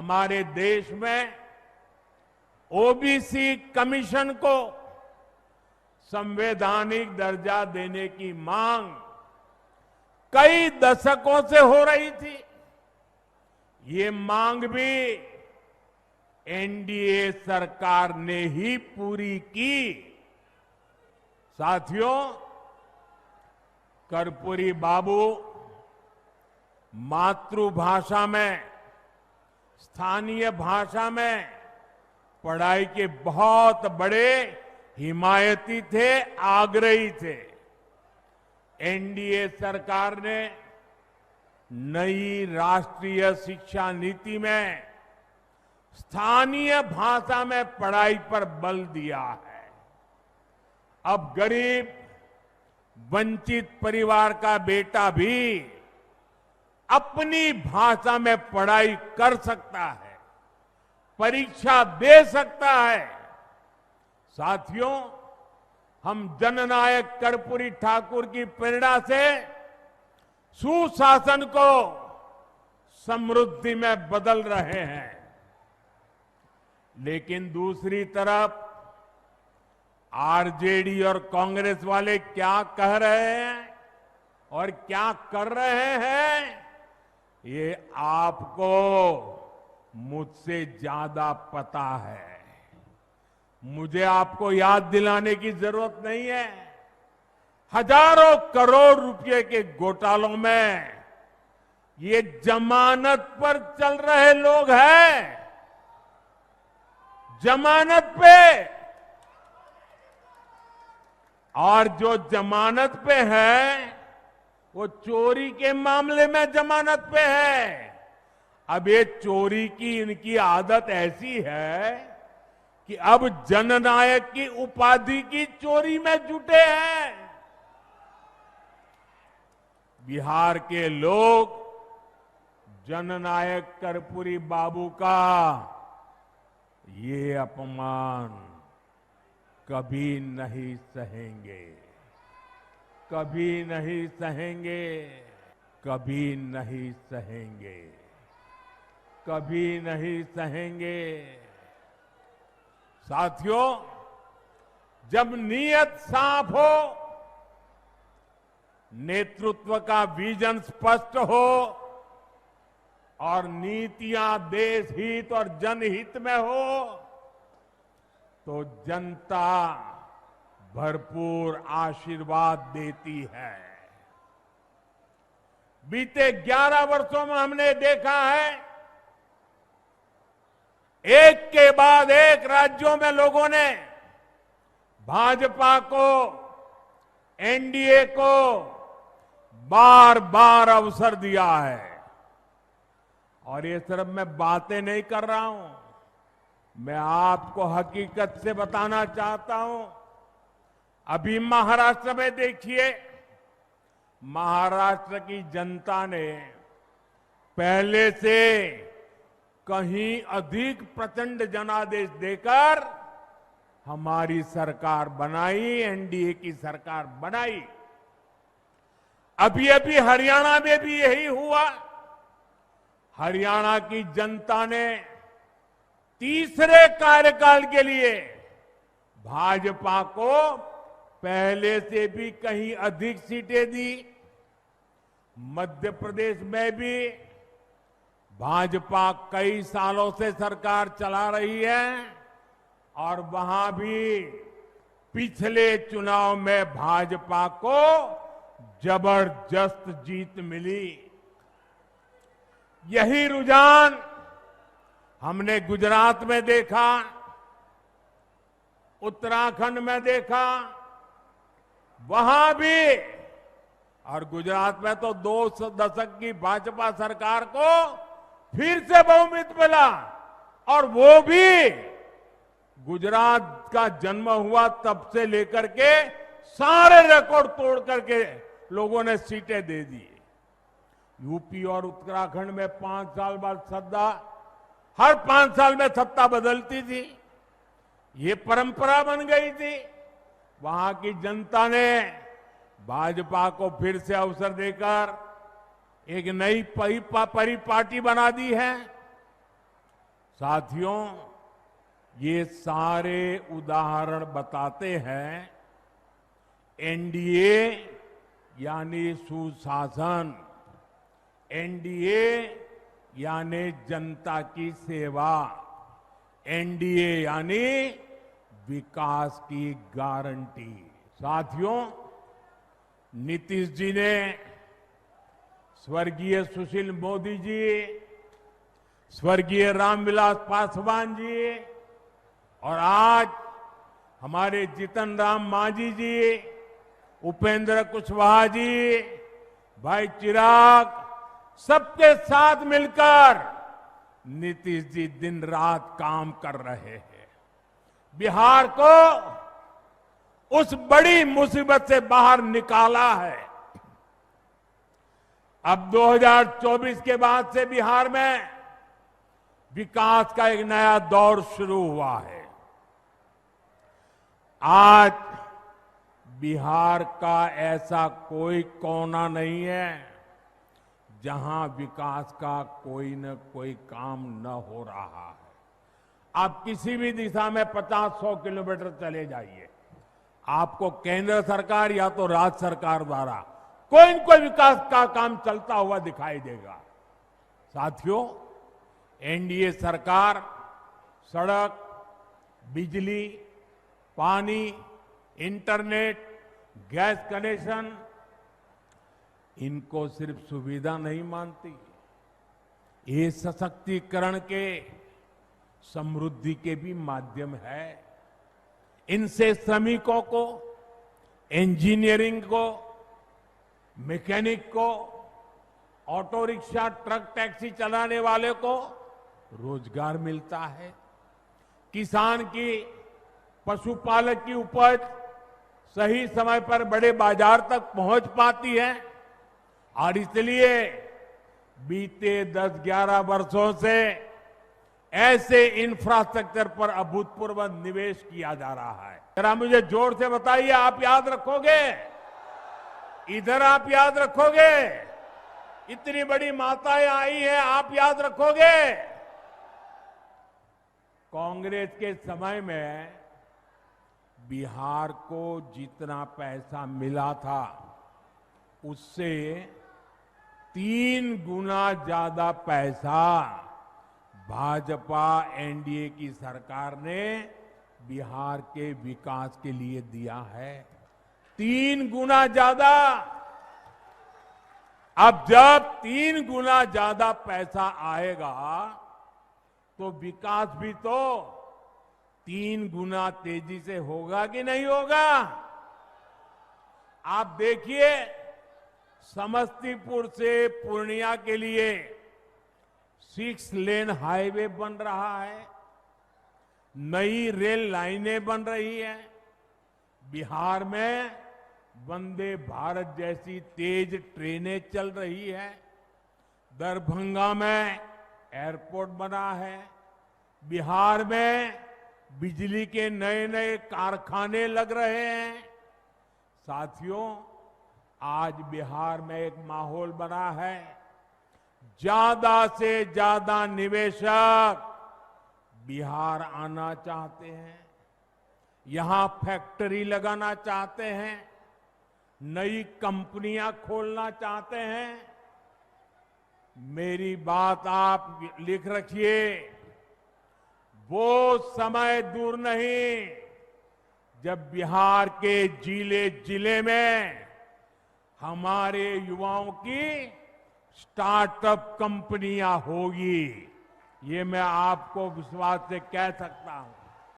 हमारे देश में ओबीसी कमीशन को संवैधानिक दर्जा देने की मांग कई दशकों से हो रही थी। ये मांग भी एनडीए सरकार ने ही पूरी की। साथियों, कर्पूरी बाबू मातृभाषा में, स्थानीय भाषा में पढ़ाई के बहुत बड़े हिमायती थे, आग्रही थे। एनडीए सरकार ने नई राष्ट्रीय शिक्षा नीति में स्थानीय भाषा में पढ़ाई पर बल दिया है। अब गरीब वंचित परिवार का बेटा भी अपनी भाषा में पढ़ाई कर सकता है, परीक्षा दे सकता है। साथियों, हम जननायक कर्पूरी ठाकुर की प्रेरणा से सुशासन को समृद्धि में बदल रहे हैं। लेकिन दूसरी तरफ आरजेडी और कांग्रेस वाले क्या कह रहे हैं और क्या कर रहे हैं, ये आपको मुझसे ज्यादा पता है। मुझे आपको याद दिलाने की जरूरत नहीं है। हजारों करोड़ रुपए के घोटालों में ये जमानत पर चल रहे लोग हैं, जमानत पे। और जो जमानत पे है वो चोरी के मामले में जमानत पे है। अब ये चोरी की इनकी आदत ऐसी है कि अब जननायक की उपाधि की चोरी में जुटे हैं। बिहार के लोग जननायक कर्पूरी बाबू का ये अपमान कभी नहीं सहेंगे, कभी नहीं सहेंगे, कभी नहीं सहेंगे, कभी नहीं सहेंगे। साथियों, जब नीयत साफ हो, नेतृत्व का विजन स्पष्ट हो और नीतियां देश हित और जनहित में हो, तो जनता भरपूर आशीर्वाद देती है। बीते 11 वर्षों में हमने देखा है, एक के बाद एक राज्यों में लोगों ने भाजपा को, एनडीए को बार बार अवसर दिया है। और ये सिर्फ मैं बातें नहीं कर रहा हूं, मैं आपको हकीकत से बताना चाहता हूं। अभी महाराष्ट्र में देखिए, महाराष्ट्र की जनता ने पहले से कहीं अधिक प्रचंड जनादेश देकर हमारी सरकार बनाई, एनडीए की सरकार बनाई। अभी अभी हरियाणा में भी यही हुआ। हरियाणा की जनता ने तीसरे कार्यकाल के लिए भाजपा को पहले से भी कहीं अधिक सीटें दी। मध्य प्रदेश में भी भाजपा कई सालों से सरकार चला रही है और वहां भी पिछले चुनाव में भाजपा को जबरदस्त जीत मिली। यही रुझान हमने गुजरात में देखा, उत्तराखंड में देखा, वहां भी। और गुजरात में तो 2 दशक की भाजपा सरकार को फिर से बहुमत मिला, और वो भी गुजरात का जन्म हुआ तब से लेकर के सारे रिकॉर्ड तोड़ करके लोगों ने सीटें दे दी। यूपी और उत्तराखंड में 5 साल बाद सत्ता, हर 5 साल में सत्ता बदलती थी, ये परंपरा बन गई थी। वहां की जनता ने भाजपा को फिर से अवसर देकर एक नई परिपाटी बना दी है। साथियों, ये सारे उदाहरण बताते हैं एनडीए यानी सुशासन, एनडीए यानी जनता की सेवा, एनडीए यानी विकास की गारंटी। साथियों, नीतीश जी ने, स्वर्गीय सुशील मोदी जी, स्वर्गीय रामविलास पासवान जी और आज हमारे जीतन राम मांझी जी, उपेंद्र कुशवाहा जी, भाई चिराग, सबके साथ मिलकर नीतीश जी दिन रात काम कर रहे हैं। बिहार को उस बड़ी मुसीबत से बाहर निकाला है। अब 2024 के बाद से बिहार में विकास का एक नया दौर शुरू हुआ है। आज बिहार का ऐसा कोई कोना नहीं है जहां विकास का कोई न कोई काम न हो रहा है। आप किसी भी दिशा में 50-100 किलोमीटर चले जाइए, आपको केंद्र सरकार या तो राज्य सरकार द्वारा कोई न कोई विकास का काम चलता हुआ दिखाई देगा। साथियों, एनडीए सरकार सड़क, बिजली, पानी, इंटरनेट, गैस कनेक्शन, इनको सिर्फ सुविधा नहीं मानती, ये सशक्तिकरण के, समृद्धि के भी माध्यम है। इनसे श्रमिकों को, इंजीनियरिंग को, मैकेनिक को, ऑटो रिक्शा, ट्रक, टैक्सी चलाने वाले को रोजगार मिलता है। किसान की, पशुपालक की उपज सही समय पर बड़े बाजार तक पहुंच पाती है और इसलिए बीते 10-11 वर्षों से ऐसे इंफ्रास्ट्रक्चर पर अभूतपूर्व निवेश किया जा रहा है। जरा मुझे जोर से बताइए, आप याद रखोगे? इधर आप याद रखोगे? इतनी बड़ी माताएं आई हैं, आप याद रखोगे? कांग्रेस के समय में बिहार को जितना पैसा मिला था उससे 3 गुना ज्यादा पैसा भाजपा एनडीए की सरकार ने बिहार के विकास के लिए दिया है। 3 गुना ज्यादा। अब जब 3 गुना ज्यादा पैसा आएगा तो विकास भी तो 3 गुना तेजी से होगा कि नहीं होगा? आप देखिए, समस्तीपुर से पूर्णिया के लिए 6 लेन हाईवे बन रहा है, नई रेल लाइनें बन रही हैं, बिहार में वंदे भारत जैसी तेज ट्रेनें चल रही है, दरभंगा में एयरपोर्ट बना है, बिहार में बिजली के नए नए कारखाने लग रहे हैं। साथियों, आज बिहार में एक माहौल बना है, ज्यादा से ज्यादा निवेशक बिहार आना चाहते हैं, यहां फैक्ट्री लगाना चाहते हैं, नई कंपनियां खोलना चाहते हैं। मेरी बात आप लिख रखिए, वो समय दूर नहीं जब बिहार के जिले जिले में हमारे युवाओं की स्टार्टअप कंपनियां होगी। ये मैं आपको विश्वास से कह सकता हूं।